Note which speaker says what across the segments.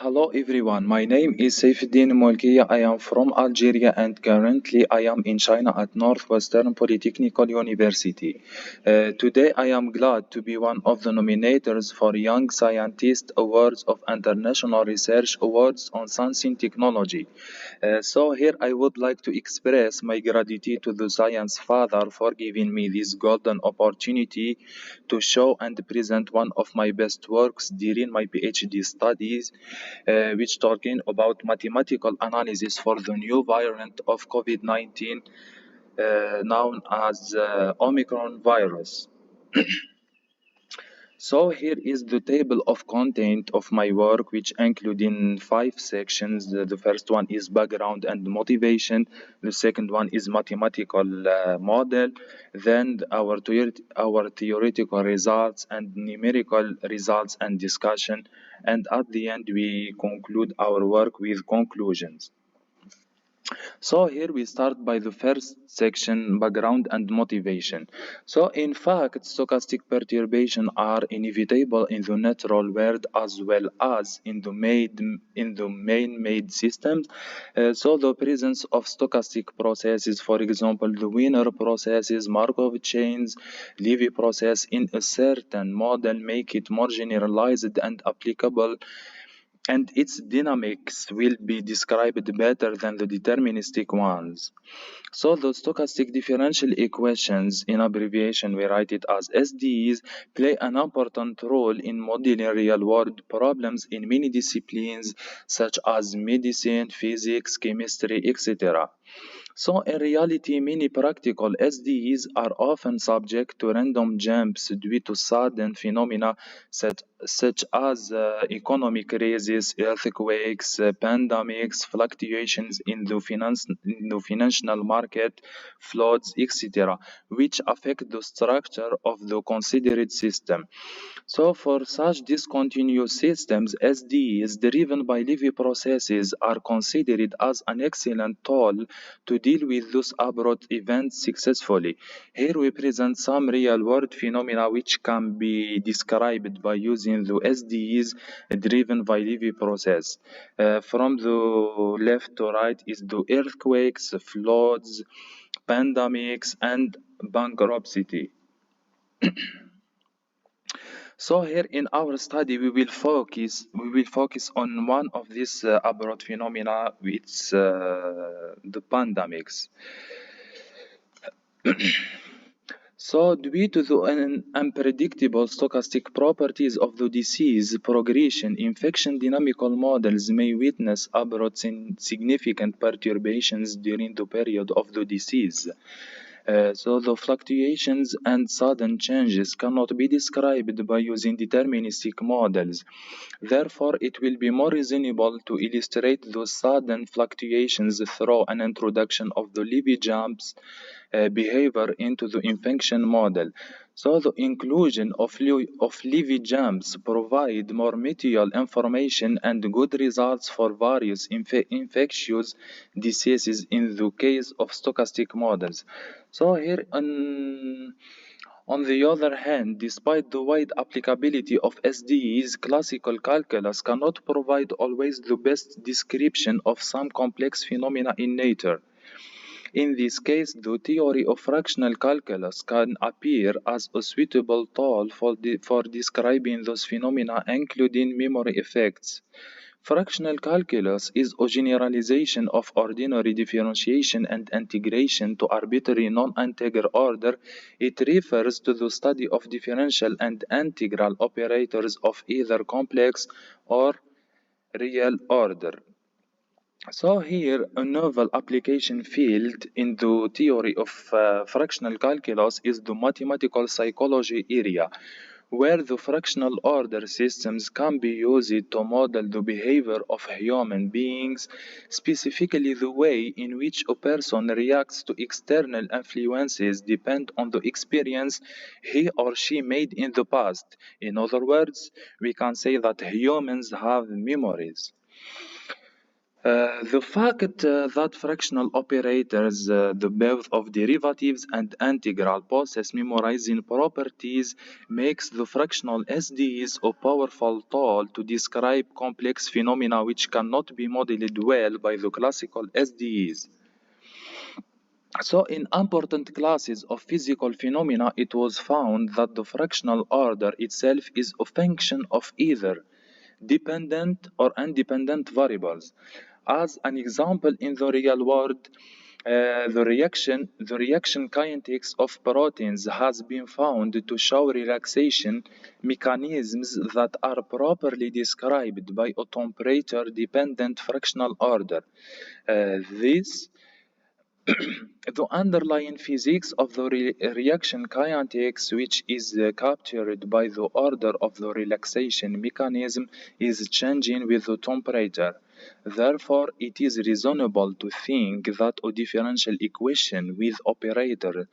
Speaker 1: Hello everyone, my name is Saifuddin Molkiya. I am from Algeria and currently I am in China at Northwestern Polytechnical University. Today I am glad to be one of the nominators for Young Scientist Awards of International Research Awards on Science and Technology. So here I would like to express my gratitude to the Science Father for giving me this golden opportunity to show and present one of my best works during my PhD studies, which talking about mathematical analysis for the new variant of COVID-19 known as Omicron virus. So here is the table of content of my work, which include in 5 sections. The first one is background and motivation. The second one is mathematical model. Then our theoretical results and numerical results and discussion. And at the end, we conclude our work with conclusions. So here we start by the first section, background and motivation. So in fact, stochastic perturbations are inevitable in the natural world as well as in the man-made systems. So the presence of stochastic processes, for example, the Wiener processes, Markov chains, Levy process in a certain model make it more generalized and applicable, and its dynamics will be described better than the deterministic ones. So the stochastic differential equations, in abbreviation we write it as SDEs, play an important role in modeling real-world problems in many disciplines such as medicine, physics, chemistry, etc. So in reality, many practical SDEs are often subject to random jumps due to sudden phenomena such as economic crises, earthquakes, pandemics, fluctuations in the financial market, floods, etc., which affect the structure of the considered system. So for such discontinuous systems, SDEs driven by Levy processes are considered as an excellent tool to deal with those abrupt events successfully. Here we present some real-world phenomena which can be described by using the SDEs driven by Levy process. From the left to right is the earthquakes, floods, pandemics, and bankruptcy. So here in our study, we will focus on one of these abroad phenomena, which the pandemics. So due to the unpredictable stochastic properties of the disease progression, infection dynamical models may witness abroad significant perturbations during the period of the disease. So the fluctuations and sudden changes cannot be described by using deterministic models. Therefore, it will be more reasonable to illustrate those sudden fluctuations through an introduction of the Levy jumps behavior into the infection model. So the inclusion of Levy jumps provide more material information and good results for various infectious diseases in the case of stochastic models. So here on the other hand, despite the wide applicability of SDEs, classical calculus cannot provide always the best description of some complex phenomena in nature. In this case, the theory of fractional calculus can appear as a suitable tool for describing those phenomena, including memory effects. Fractional calculus is a generalization of ordinary differentiation and integration to arbitrary non-integer order. It refers to the study of differential and integral operators of either complex or real order. So here, a novel application field in the theory of fractional calculus is the mathematical psychology area, where the fractional order systems can be used to model the behavior of human beings, specifically the way in which a person reacts to external influences depend on the experience he or she made in the past. In other words, we can say that humans have memories. The fact that fractional operators, the both of derivatives and integral possess memorizing properties makes the fractional SDs a powerful tool to describe complex phenomena which cannot be modeled well by the classical SDs. So, in important classes of physical phenomena, it was found that the fractional order itself is a function of either dependent or independent variables. As an example, in the real world, the reaction kinetics of proteins has been found to show relaxation mechanisms that are properly described by a temperature-dependent fractional order. This the underlying physics of the reaction kinetics, which is captured by the order of the relaxation mechanism, is changing with the temperature. Therefore, it is reasonable to think that a differential equation with operators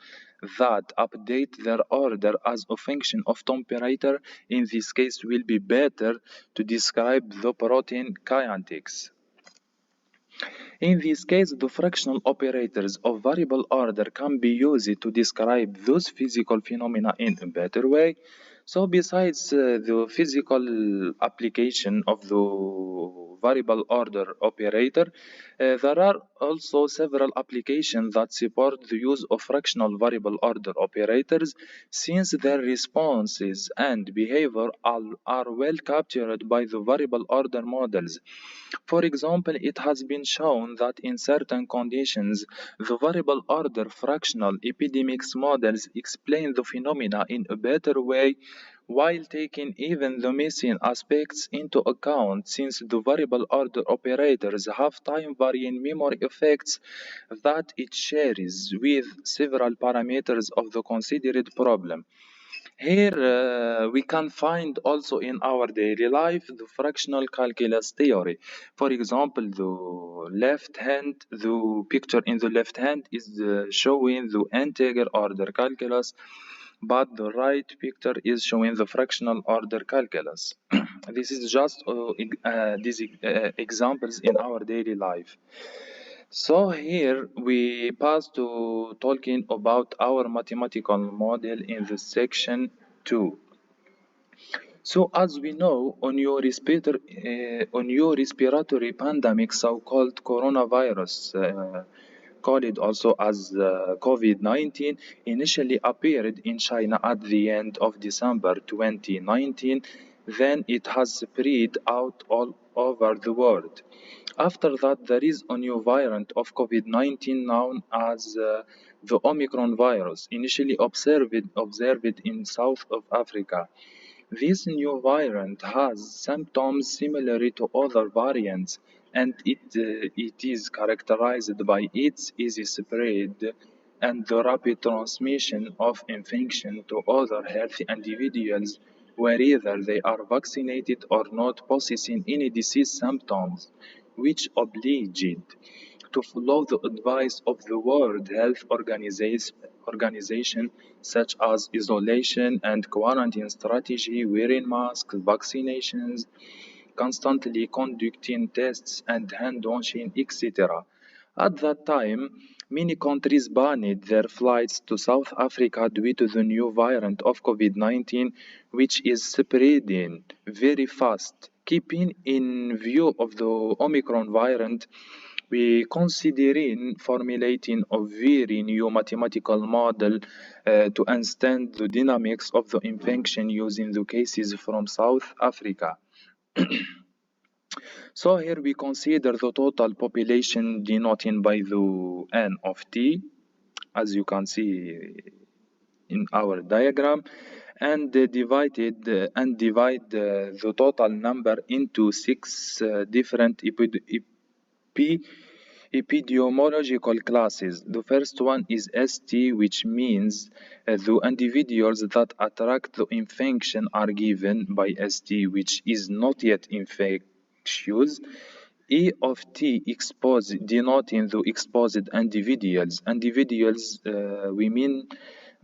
Speaker 1: that update their order as a function of temperature in this case will be better to describe the protein kinetics. In this case, the fractional operators of variable order can be used to describe those physical phenomena in a better way. So, besides the physical application of the variable order operator, there are also several applications that support the use of fractional variable order operators since their responses and behavior are well captured by the variable order models. For example, it has been shown that in certain conditions, the variable order fractional epidemics models explain the phenomena in a better way while taking even the missing aspects into account, since the variable order operators have time varying memory effects that it shares with several parameters of the considered problem. Here we can find also in our daily life the fractional calculus theory. For example, the picture in the left hand is showing the integer order calculus, but the right picture is showing the fractional order calculus. This is just these examples in our daily life. So here we pass to talking about our mathematical model in the section 2. So as we know, on your respiratory pandemic, so-called coronavirus, called also as COVID-19, initially appeared in China at the end of December 2019. Then it has spread out all over the world. After that, there is a new variant of COVID-19 known as the Omicron virus, initially observed in south of Africa. This new variant has symptoms similar to other variants, and it is characterized by its easy spread and the rapid transmission of infection to other healthy individuals, whether they are vaccinated or not possessing any disease symptoms, which obliged to follow the advice of the World Health Organization, such as isolation and quarantine strategy, wearing masks, vaccinations, constantly conducting tests and hand washing, etc. At that time, many countries banned their flights to South Africa due to the new variant of COVID-19, which is spreading very fast. Keeping in view of the Omicron variant, we considering formulating a very new mathematical model to understand the dynamics of the infection using the cases from South Africa. So here we consider the total population denoted by the n of t, as you can see in our diagram, and divide the total number into six different epidemiological classes. The first one is ST, which means the individuals that attract the infection are given by ST, which is not yet infectious. E of T exposed, denoting the exposed individuals. Individuals we mean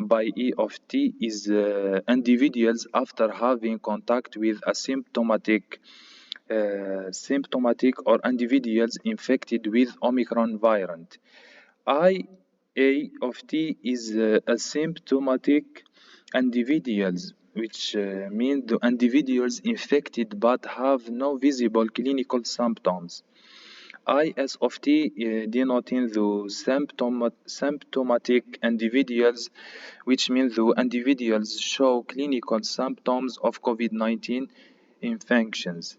Speaker 1: by E of T is individuals after having contact with asymptomatic symptomatic or individuals infected with Omicron variant. IA of T is asymptomatic individuals, which mean the individuals infected but have no visible clinical symptoms. IS of T denoting the symptomatic individuals, which means the individuals show clinical symptoms of COVID-19 infections.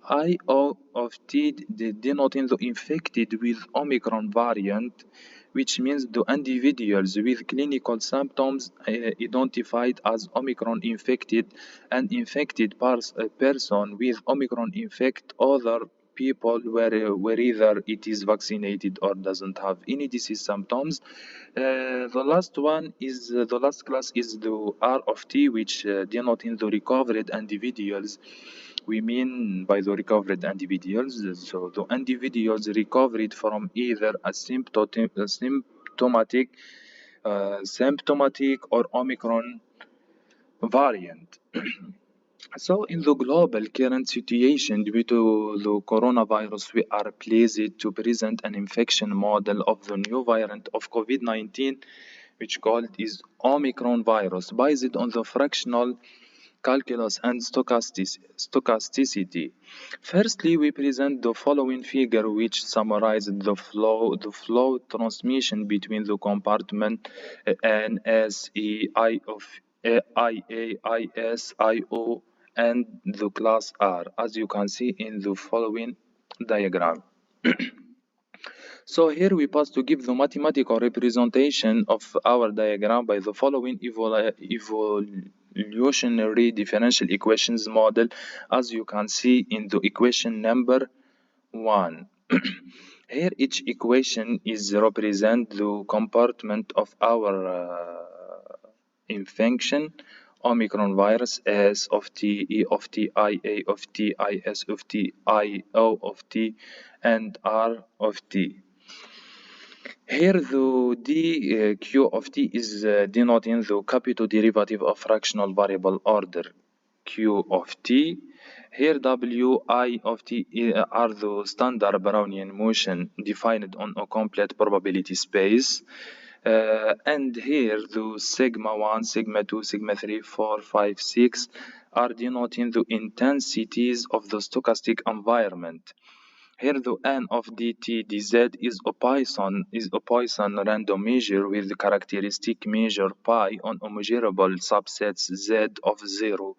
Speaker 1: IO of T denoting the infected with Omicron variant, which means the individuals with clinical symptoms identified as Omicron infected and infected person with Omicron infect other people whether it is vaccinated or doesn't have any disease symptoms. The last class is the R of T, which denoting the recovered individuals. We mean by the recovered individuals, so the individuals recovered from either a symptomatic or Omicron variant. So, in the global current situation due to the coronavirus, we are pleased to present an infection model of the new variant of COVID-19, which called is Omicron virus, based on the fractional calculus and stochasticity. Firstly, we present the following figure, which summarizes the flow transmission between the compartment N, S, E, I of I, A, I, S, I, O, and the class R, as you can see in the following diagram. So here we pass to give the mathematical representation of our diagram by the following evolutionary differential equations model, as you can see in the equation number 1. Here each equation is represent the compartment of our infection Omicron virus, S of T, E of T, I, A of T, I, S of T, I, O of T, and R of T. Here the dq of t is denoting the capital derivative of fractional variable order q of t. Here w, I of t are the standard Brownian motion defined on a complete probability space. And here the sigma 1, sigma 2, sigma 3, 4, 5, 6 are denoting the intensities of the stochastic environment. Here the n of dt dz is a Poisson random measure with the characteristic measure pi on immeasurable subsets z of 0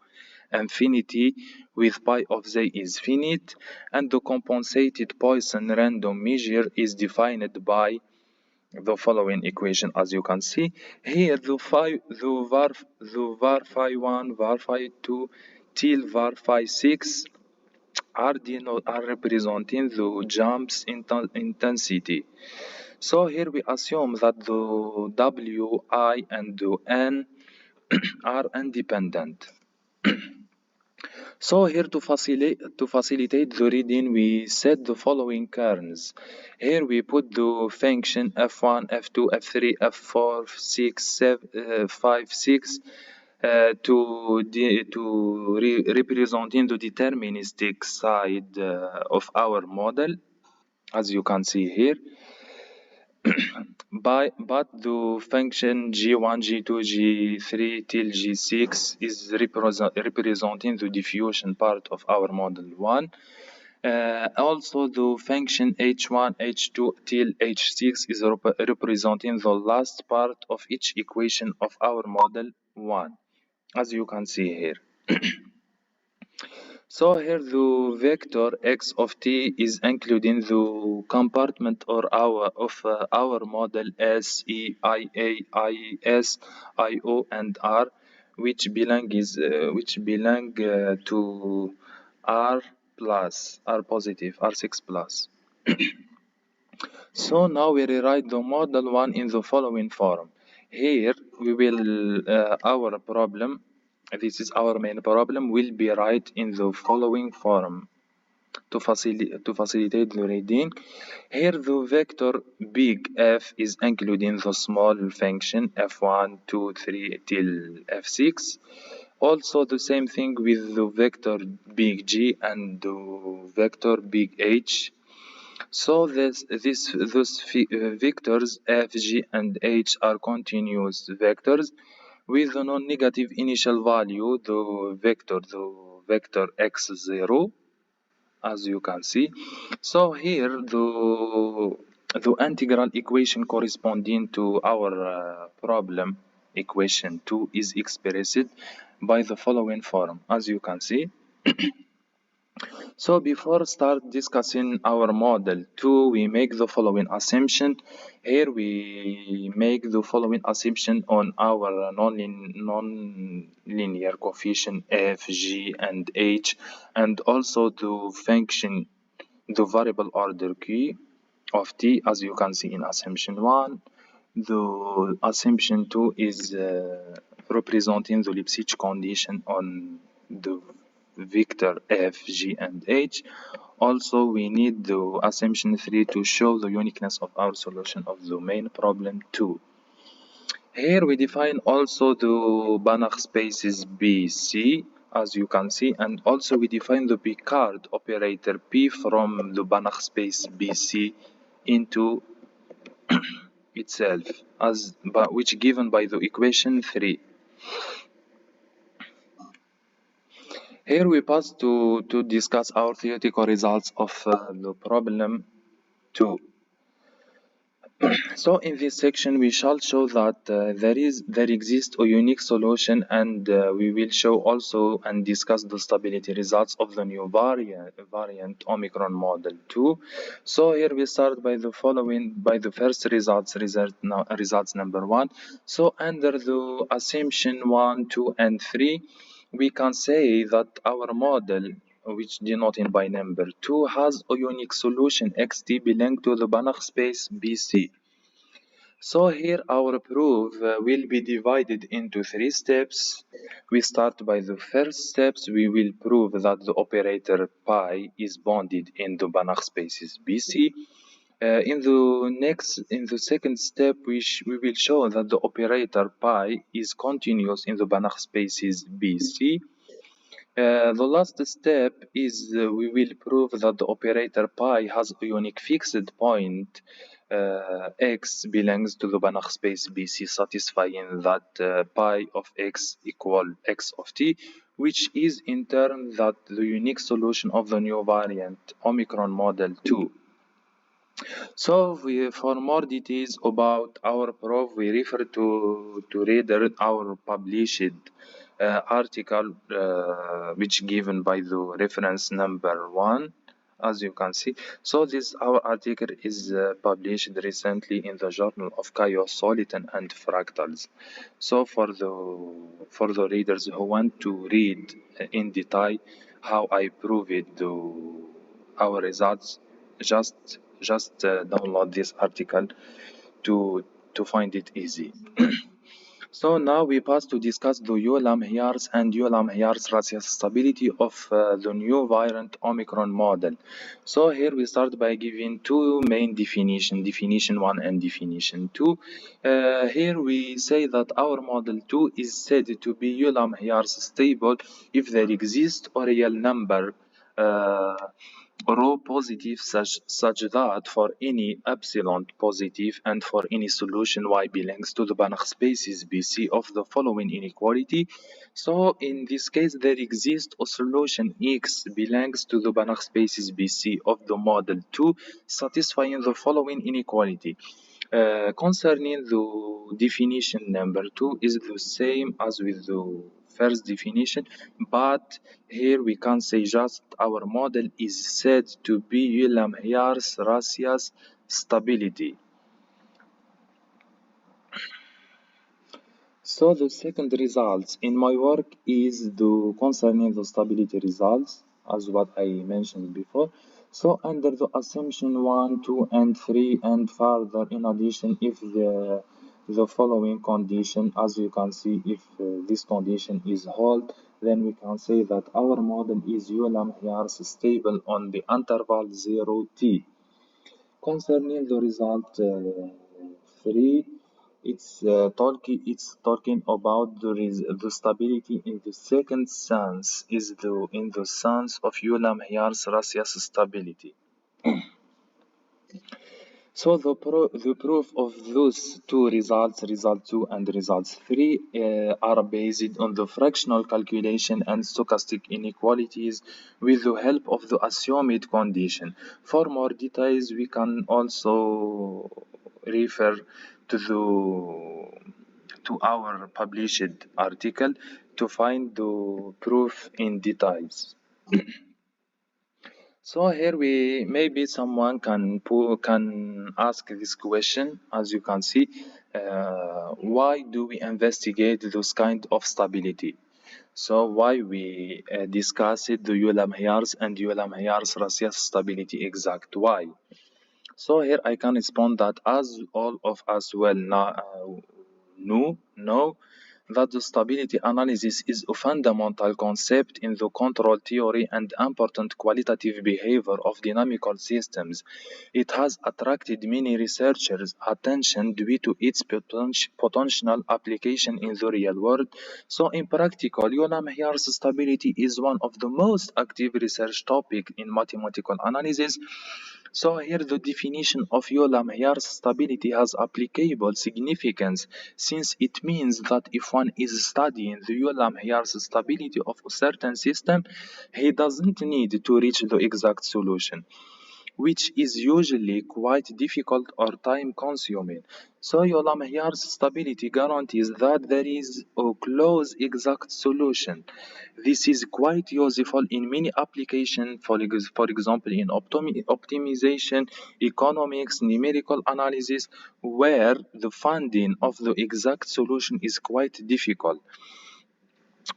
Speaker 1: infinity with pi of z is finite, and the compensated Poisson random measure is defined by the following equation. As you can see here, the var phi 1, var phi 2 till var phi 6 are representing the jump's intensity. So here we assume that the W, I, and the N are independent. So here to facilitate the reading, we set the following kernels. Here we put the function f1, f2, f3, f4, 6, 7, 5, 6 representing the deterministic side of our model, as you can see here. But the function g1, g2, g3 till g6 is representing the diffusion part of our model 1. Also, the function h1, h2 till h6 is representing the last part of each equation of our model 1, as you can see here. So here the vector x of t is including the compartment or our model S, E, I, A, I, S, I, O, and R, which belong to R plus, R positive, R6 plus. So now we rewrite the model 1 in the following form. Here we will our problem. This is our main problem, will be right in the following form to facilitate the reading. Here the vector big F is including the small function f1, 2, 3 till f6. Also the same thing with the vector big G and the vector big H. So those vectors f, g, and h are continuous vectors with a non-negative initial value, the vector x0, as you can see. So here the integral equation corresponding to our problem equation 2 is expressed by the following form, as you can see. So before start discussing our model 2, we make the following assumption. Here we make the following assumption on our non-linear coefficient f, g, and h, and also the function, the variable order q of t, as you can see in assumption 1. The assumption 2 is representing the Lipschitz condition on the vector f, g, and h. Also, we need the assumption 3 to show the uniqueness of our solution of the main problem 2. Here we define also the Banach spaces B, C, as you can see, and also we define the Picard operator P from the Banach space BC into itself, which given by the equation 3. Here we pass to discuss our theoretical results of the problem 2. So in this section we shall show that there exists a unique solution, and we will show also and discuss the stability results of the new variant Omicron model 2. So here we start by the first results number 1. So under the assumption 1, 2, and 3, we can say that our model, which denoted by number 2, has a unique solution xt belong to the Banach space BC. So here our proof will be divided into 3 steps. We start by the first steps. We will prove that the operator pi is bounded in the Banach spaces BC. In the second step, we will show that the operator pi is continuous in the Banach spaces BC. The last step is we will prove that the operator pi has a unique fixed point x belongs to the Banach space BC, satisfying that pi of x equal x of t, which is in turn that the unique solution of the new variant Omicron model 2. So for more details about our proof, we refer to read our published article, which given by the reference number 1, as you can see. So our article is published recently in the Journal of Chaos, Soliton, and Fractals. So for the readers who want to read in detail how I proved our results, just download this article to find it easy. So now we pass to discuss the Euler-Maillard and Euler-Maillard stability of the new variant Omicron model. So here we start by giving two main definitions, definition 1 and definition 2. Here we say that our model 2 is said to be Euler-Maillard stable if there exists a real number rho positive such that for any epsilon positive and for any solution y belongs to the Banach spaces BC of the following inequality. So in this case there exists a solution x belongs to the Banach spaces BC of the model 2 satisfying the following inequality. Concerning the definition number 2 is the same as with the first definition, but here we can say just our model is said to be Euler-Maillard stability. So the second results in my work is concerning the stability results, as what I mentioned before. So under the assumption 1, 2, and 3, and further in addition, if the following condition, as you can see, if this condition is held, then we can say that our model is Euler-Maillard stable on the interval 0 t. Concerning the result 3, It's talking about the stability in the second sense is in the sense of Euler Myers Rasius stability. So the proof of those two results, result 2 and result 3, are based on the fractional calculation and stochastic inequalities with the help of the assumed condition. For more details, we can also refer to our published article to find the proof in details. So here we maybe someone can ask this question. As you can see, why do we investigate those kind of stability? So why we discuss it, the Euler Myers and Euler Myers Rasius stability exact? Why? So here I can respond that as all of us well know that the stability analysis is a fundamental concept in the control theory and important qualitative behavior of dynamical systems. It has attracted many researchers' attention due to its potential application in the real world. So in practical, Euler-Myers stability is one of the most active research topics in mathematical analysis. So here the definition of Euler-Myers stability has applicable significance since it means that if one is studying the Euler-Myers stability of a certain system, he doesn't need to reach the exact solution, which is usually quite difficult or time consuming. So Euler-Myers stability guarantees that there is a close exact solution. This is quite useful in many applications, for example, in optimization, economics, numerical analysis, where the finding of the exact solution is quite difficult.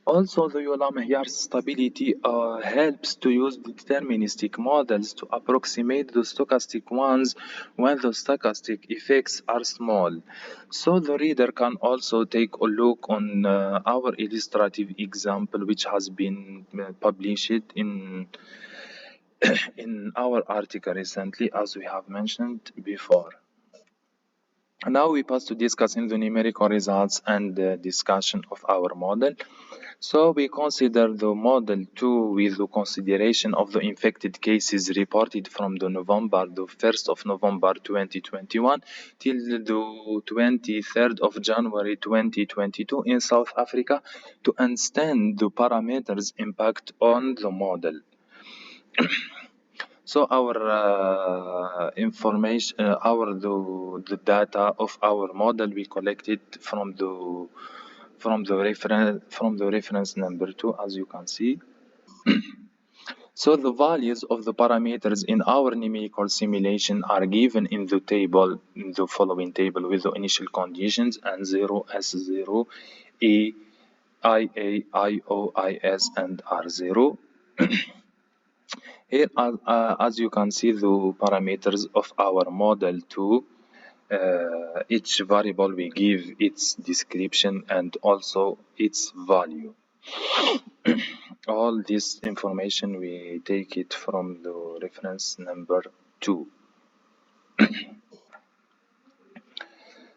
Speaker 1: Also, the Euler-Myers stability helps to use deterministic models to approximate the stochastic ones when the stochastic effects are small. So the reader can also take a look on our illustrative example, which has been published in our article recently, as we have mentioned before. Now we pass to discussing the numerical results and discussion of our model. So we consider the model 2 with the consideration of the infected cases reported from the 1st of November 2021 till the 23rd of January 2022 in South Africa to understand the parameters impact on the model. So our information, the data of our model we collected from the reference number 2, as you can see. So the values of the parameters in our numerical simulation are given in the following table with the initial conditions and 0 S0, E, IA, IO, IS, and R0. Here, as you can see, the parameters of our model 2, each variable we give its description and also its value. All this information we take it from the reference number 2.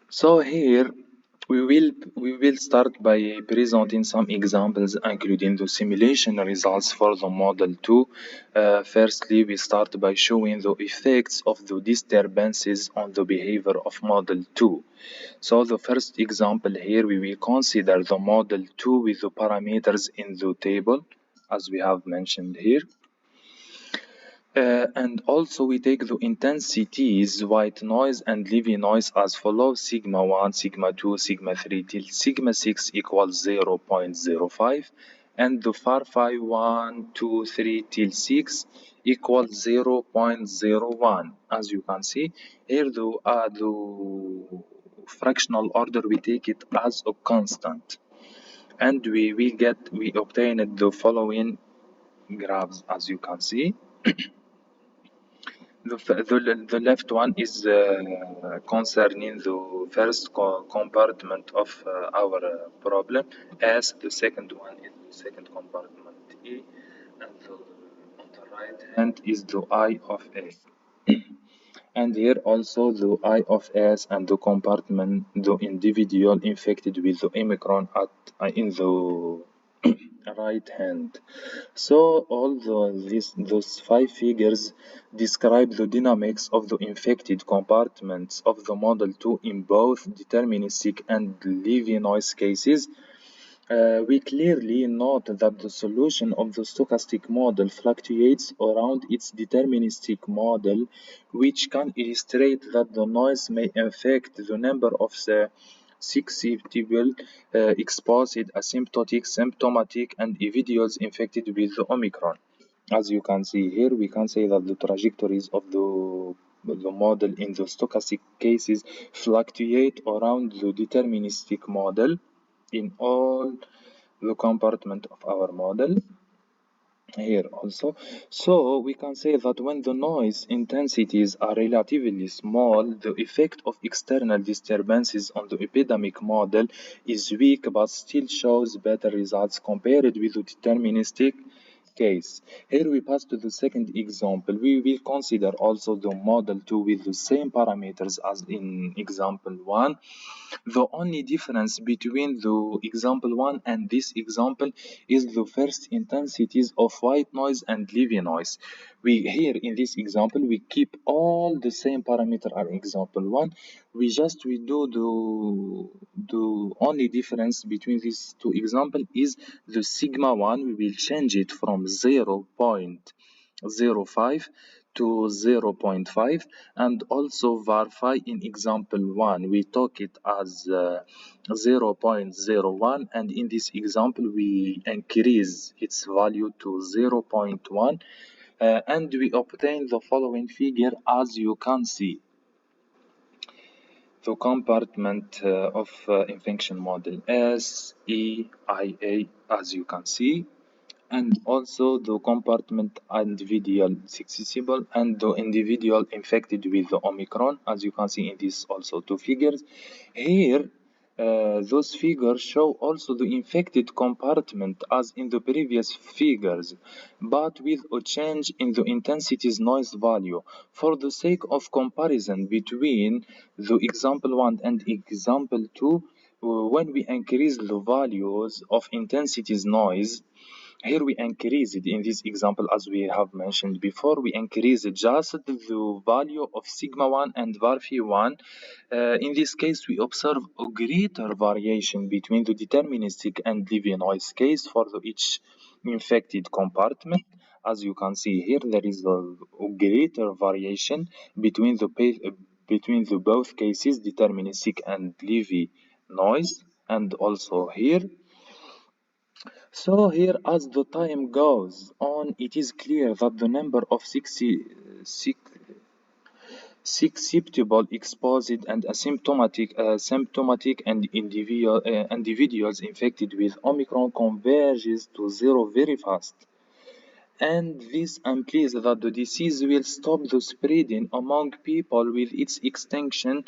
Speaker 1: So here we will start by presenting some examples including the simulation results for the model 2. Firstly, we start by showing the effects of the disturbances on the behavior of model 2. So the first example here, we will consider the model 2 with the parameters in the table as we have mentioned here. And also we take the intensities, white noise and Levy noise as follows: sigma 1, sigma 2, sigma 3 till sigma 6 equals 0.05, and the far phi 1, 2, 3 till 6 equals 0.01. As you can see here, the fractional order we take it as a constant, and we obtained the following graphs. As you can see, the left one is concerning the first compartment of our problem, as the second one is the second compartment E, and on the right hand is the I of A. And here also the I of S and the compartment, the individual infected with the Omicron in the right hand. So all those five figures describe the dynamics of the infected compartments of the model 2 in both deterministic and Levy noise cases. We clearly note that the solution of the stochastic model fluctuates around its deterministic model, which can illustrate that the noise may affect the number of the susceptible, exposed, asymptotic, symptomatic, and individuals infected with the Omicron. As you can see here, we can say that the trajectories of the model in the stochastic cases fluctuate around the deterministic model in all the compartment of our model here also. So we can say that when the noise intensities are relatively small, the effect of external disturbances on the epidemic model is weak but still shows better results compared with the deterministic case. Here we pass to the second example. We will consider also the model 2 with the same parameters as in example 1. The only difference between the example 1 and this example is the first intensities of white noise and Levy noise. We here in this example we keep all the same parameter as example 1. We do the only difference between these two examples is the sigma 1. We will change it from 0.05 to 0.5, and also var in example 1 we took it as 0.01, and in this example we increase its value to 0.1, and we obtain the following figure. As you can see, the compartment of infection model SEIA, as you can see, and also the compartment individual accessible and the individual infected with the Omicron, as you can see in these also two figures. Here those figures show also the infected compartment as in the previous figures, but with a change in the intensity's noise value. For the sake of comparison between the example 1 and example 2, when we increase the values of intensity's noise, here we increase it in this example, as we have mentioned before, we increase just the value of sigma 1 and varphi 1. In this case, we observe a greater variation between the deterministic and Levy noise case for each infected compartment. As you can see here, there is a greater variation between the both cases, deterministic and Levy noise, and also here. So here, as the time goes on, it is clear that the number of susceptible, exposed, and symptomatic and individuals infected with Omicron converges to zero very fast. And this implies that the disease will stop the spreading among people with its extinction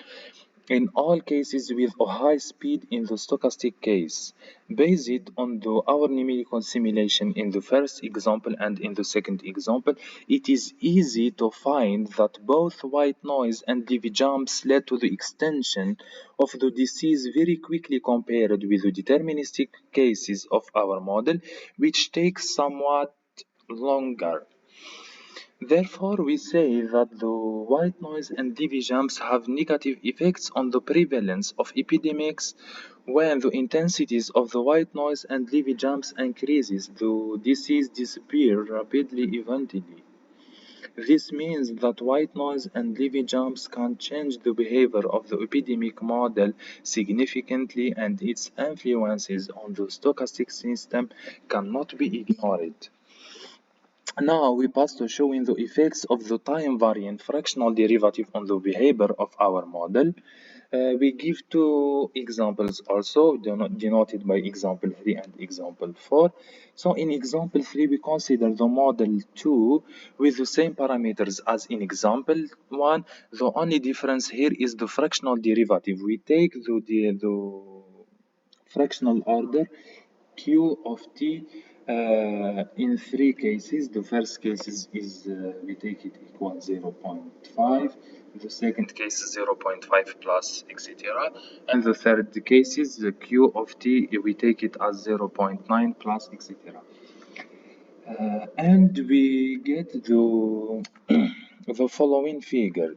Speaker 1: in all cases with a high speed in the stochastic case. Based on our numerical simulation in the first example and in the second example, it is easy to find that both white noise and Levy jumps led to the extension of the disease very quickly compared with the deterministic cases of our model, which takes somewhat longer. Therefore, we say that the white noise and Levy jumps have negative effects on the prevalence of epidemics. When the intensities of the white noise and Levy jumps increases, the disease disappears rapidly eventually. This means that white noise and Levy jumps can change the behavior of the epidemic model significantly, and its influences on the stochastic system cannot be ignored. Now we pass to showing the effects of the time-variant fractional derivative on the behavior of our model. We give two examples also, denoted by example 3 and example 4. So in example 3, we consider the model 2 with the same parameters as in example 1. The only difference here is the fractional derivative. We take the fractional order Q of t In three cases, the first case is we take it equal 0.5, the second case is 0.5 plus, etc. And the third case is the q of t, we take it as 0.9 plus, etc. And we get the following figure.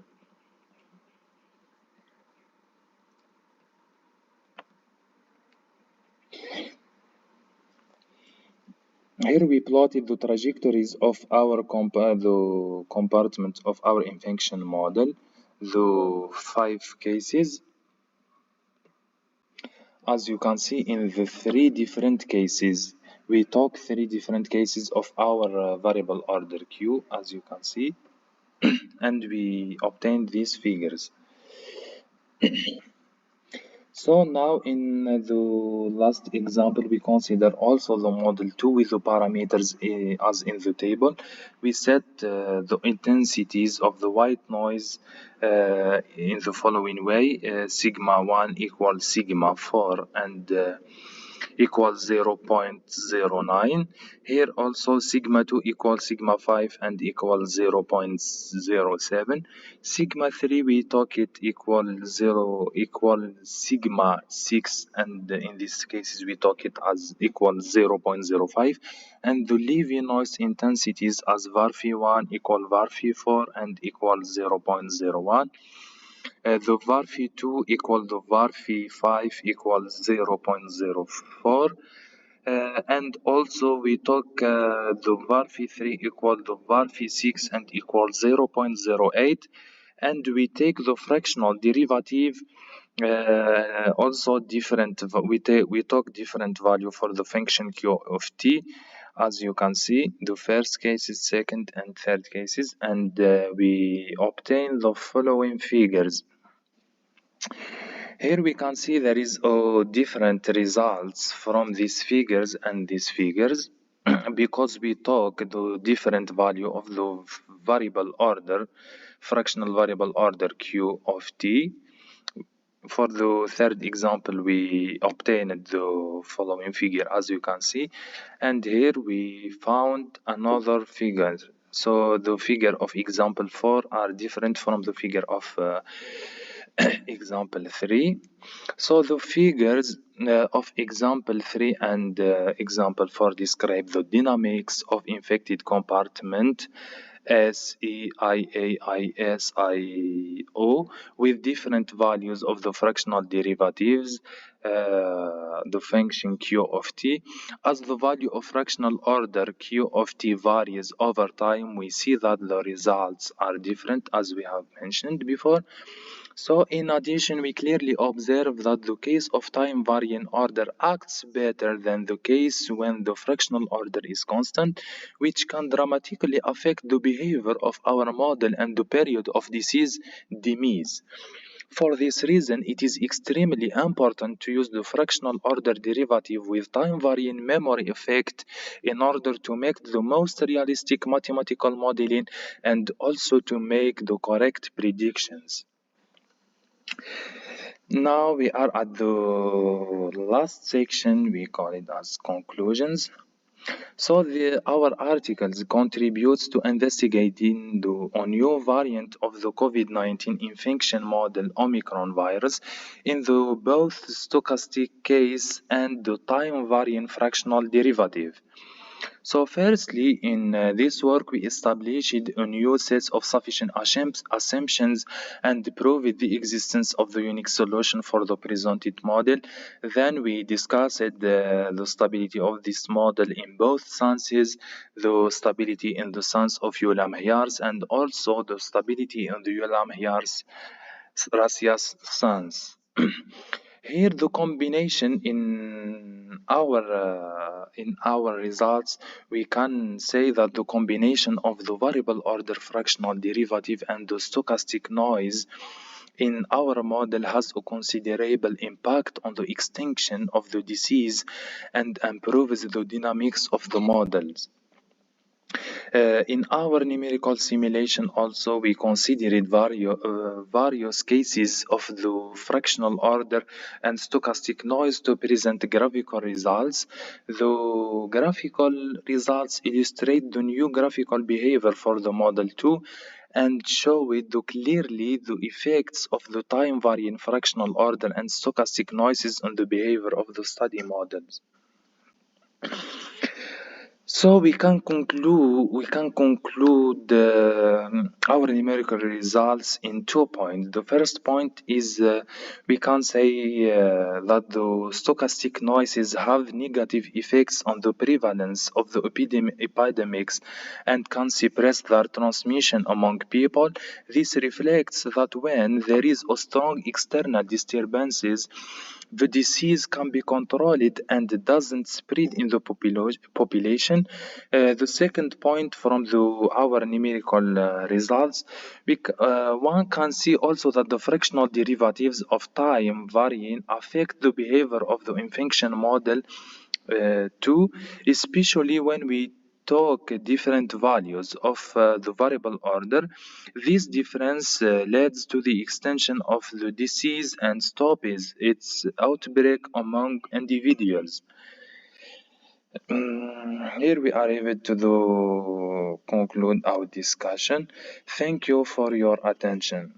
Speaker 1: Here we plotted the trajectories of our the compartment of our infection model, the five cases. As you can see in the three different cases, we took three different cases of our variable order q, as you can see, and we obtained these figures. So now in the last example, we consider also the model 2 with the parameters as in the table. We set the intensities of the white noise in the following way. Sigma 1 equals sigma 4 and equals 0.09. Here also sigma 2 equals sigma 5 and equals 0.07. Sigma 3 we took it equal sigma 6, and in these cases we took it as equal 0.05, and the Levy noise intensities as varphi 1 equal varphi 4 and equal 0.01. The varphi 2 equal the varphi 5 equals 0.04. And also we took the varphi 3 equal the varphi 6 and equal 0.08, and we take the fractional derivative also different. We took different value for the function q of t, as you can see, the first cases, second and third cases, and we obtain the following figures. Here we can see there is different results from these figures and these figures because we took the different value of the variable order, fractional variable order q of t. For the third example, we obtained the following figure, as you can see, and here we found another figure. So the figure of example 4 are different from the figure of example 3. So the figures of example 3 and example 4 describe the dynamics of infected compartment SEIAISIO with different values of the fractional derivatives, the function q of t. As the value of fractional order q of t varies over time, we see that the results are different, as we have mentioned before. So in addition, we clearly observe that the case of time varying order acts better than the case when the fractional order is constant, which can dramatically affect the behavior of our model and the period of disease demise. For this reason, it is extremely important to use the fractional order derivative with time varying memory effect in order to make the most realistic mathematical modeling and also to make the correct predictions. Now we are at the last section, we call it as conclusions. So our articles contributes to investigating a new variant of the COVID-19 infection model, Omicron virus, in the both stochastic case and the time varying fractional derivative. So firstly, in this work, we established a new set of sufficient assumptions and proved the existence of the unique solution for the presented model. Then we discussed the stability of this model in both senses, the stability in the sense of Euler-Myers and also the stability in the Euler-Myers-Rasius sense. Here, the combination in our results, we can say that the combination of the variable order fractional derivative and the stochastic noise in our model has a considerable impact on the extinction of the disease and improves the dynamics of the models. In our numerical simulation also we considered various cases of the fractional order and stochastic noise to present graphical results. The graphical results illustrate the new graphical behavior for the model 2 and show it clearly the effects of the time varying fractional order and stochastic noises on the behavior of the study models. So we can conclude our numerical results in 2 points. The first point is we can say that the stochastic noises have negative effects on the prevalence of the epidemics and can suppress their transmission among people. This reflects that when there is a strong external disturbances, the disease can be controlled and doesn't spread in the population. The second point from our numerical results, one can see also that the fractional derivatives of time varying affect the behavior of the infection model too, especially when we talk different values of the variable order. This difference leads to the extension of the disease and stops its outbreak among individuals. Here we are able to conclude our discussion. Thank you for your attention.